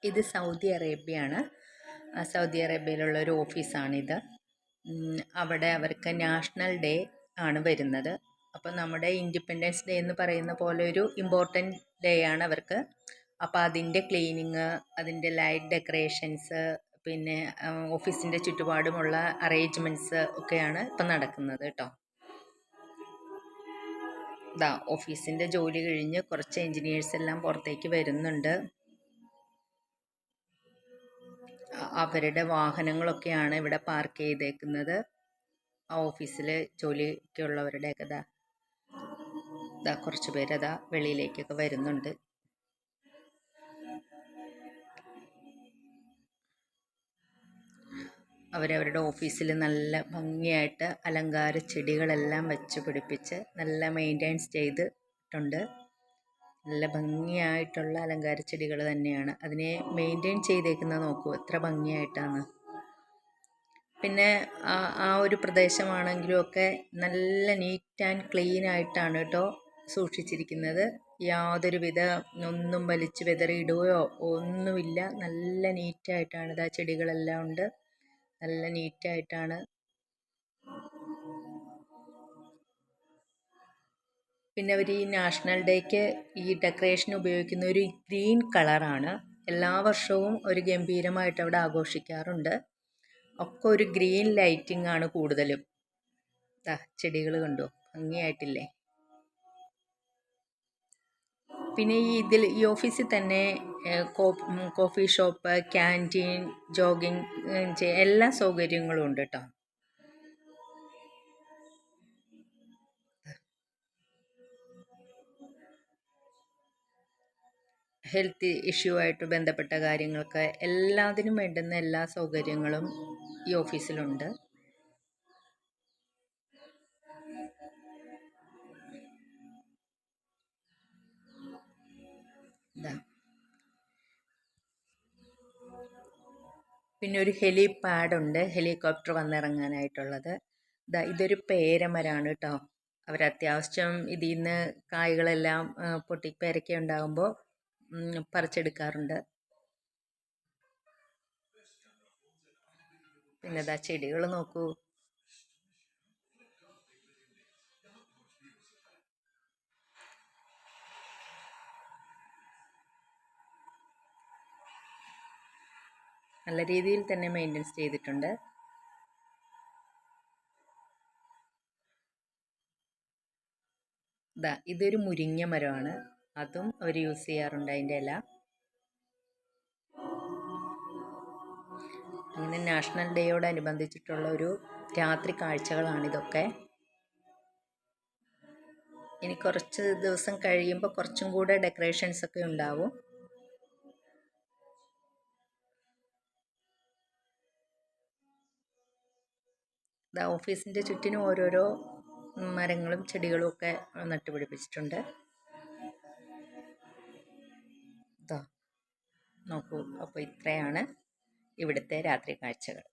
ഇത് Saudi അറേബ്യയാണ്. Saudi അറേബ്യയിലുള്ള ഒരു ഓഫീസാണിത്. അവിടെ അവർക്ക് നാഷണൽ ഡേ ആണ് വരുന്നത്. അപ്പോൾ നമ്മുടെ ഇൻഡിപെൻഡൻസ് ഡേ എന്ന് പറയുന്ന പോലെ ഒരു ഇമ്പോർട്ടൻറ്റ് ഡേ ആണ് അവർക്ക്. അപ്പോൾ അതിൻ്റെ ക്ലീനിങ്, അതിൻ്റെ ലൈറ്റ് ഡെക്കറേഷൻസ്, പിന്നെ ഓഫീസിൻ്റെ ചുറ്റുപാടുമുള്ള അറേഞ്ച്മെൻറ്റ്സ് ഒക്കെയാണ് ഇപ്പം നടക്കുന്നത് കേട്ടോ. ഓഫീസിൻ്റെ ജോലി കഴിഞ്ഞ് കുറച്ച് എൻജിനീയേഴ്സ് എല്ലാം പുറത്തേക്ക് വരുന്നുണ്ട്. അവരുടെ വാഹനങ്ങളൊക്കെയാണ് ഇവിടെ പാർക്ക് ചെയ്തേക്കുന്നത്. ആ ഓഫീസിൽ ജോലിക്കുള്ളവരുടെയൊക്കെ കുറച്ച് പേര് വെളിയിലേക്കൊക്കെ വരുന്നുണ്ട്. അവരവരുടെ ഓഫീസിൽ നല്ല ഭംഗിയായിട്ട് അലങ്കാര ചെടികളെല്ലാം വെച്ച് പിടിപ്പിച്ച് നല്ല മെയിൻറ്റെയിൻസ് ചെയ്തിട്ടുണ്ട്. നല്ല ഭംഗിയായിട്ടുള്ള അലങ്കാര ചെടികൾ തന്നെയാണ്. അതിനെ മെയിൻറ്റെയിൻ ചെയ്തേക്കുന്നത് നോക്കൂ, എത്ര ഭംഗിയായിട്ടാണ്. പിന്നെ ആ ഒരു പ്രദേശമാണെങ്കിലും ഒക്കെ നല്ല നീറ്റ് ആൻഡ് ക്ലീൻ ആയിട്ടാണ് കേട്ടോ സൂക്ഷിച്ചിരിക്കുന്നത്. യാതൊരുവിധ ഒന്നും വലിച്ച് വെതറിയിടുകയോ ഒന്നുമില്ല. നല്ല നീറ്റായിട്ടാണ്. ഇതാ ചെടികളെല്ലാം ഉണ്ട്, നല്ല നീറ്റായിട്ടാണ്. പിന്നെ അവർ ഈ നാഷണൽ ഡേക്ക് ഈ ഡെക്കറേഷൻ ഉപയോഗിക്കുന്ന ഒരു ഗ്രീൻ കളറാണ്. എല്ലാ വർഷവും ഒരു ഗംഭീരമായിട്ട് അവിടെ ആഘോഷിക്കാറുണ്ട്. ഒക്കെ ഒരു ഗ്രീൻ ലൈറ്റിംഗ് ആണ് കൂടുതലും. ചെടികൾ കണ്ടോ, ഭംഗിയായിട്ടില്ലേ. പിന്നെ ഈ ഓഫീസിൽ തന്നെ കോഫി ഷോപ്പ്, ക്യാൻറ്റീൻ, ജോഗിങ് എല്ലാ സൗകര്യങ്ങളും ഉണ്ട് കേട്ടോ. ഹെൽത്ത് ഇഷ്യൂ ആയിട്ട് ബന്ധപ്പെട്ട കാര്യങ്ങൾക്ക് എല്ലാത്തിനും വേണ്ടുന്ന എല്ലാ സൗകര്യങ്ങളും ഈ ഓഫീസിലുണ്ട്. പിന്നെ ഒരു ഹെലിപാഡ് ഉണ്ട്, ഹെലികോപ്റ്റർ വന്നിറങ്ങാനായിട്ടുള്ളത്. ഇതൊരു പേരമരമാണ് കേട്ടോ. അവരത്യാവശ്യം ഇതിൽ നിന്ന് കായ്കളെല്ലാം പേരയ്ക്ക ഉണ്ടാകുമ്പോൾ പറിച്ചെടുക്കാറുണ്ട്. പിന്നെ ചെടികൾ നോക്കൂ, നല്ല രീതിയിൽ തന്നെ മെയിൻ്റെനൻസ് ചെയ്തിട്ടുണ്ട്. ഇതൊരു മുരിങ്ങ മരമാണ്, അതും അവർ യൂസ് ചെയ്യാറുണ്ട് അതിൻ്റെ ഇല. അങ്ങനെ നാഷണൽ ഡേയോടനുബന്ധിച്ചിട്ടുള്ള ഒരു രാത്രി കാഴ്ചകളാണിതൊക്കെ. ഇനി കുറച്ച് ദിവസം കഴിയുമ്പോൾ കുറച്ചും കൂടെ ഡെക്കറേഷൻസ് ഒക്കെ ഉണ്ടാവും. ഓഫീസിൻ്റെ ചുറ്റിനും ഓരോരോ മരങ്ങളും ചെടികളും ഒക്കെ നട്ടുപിടിപ്പിച്ചിട്ടുണ്ട്. നോക്കൂ, അപ്പോൾ ഇത്രയാണ് ഇവിടുത്തെ രാത്രി കാഴ്ചകൾ.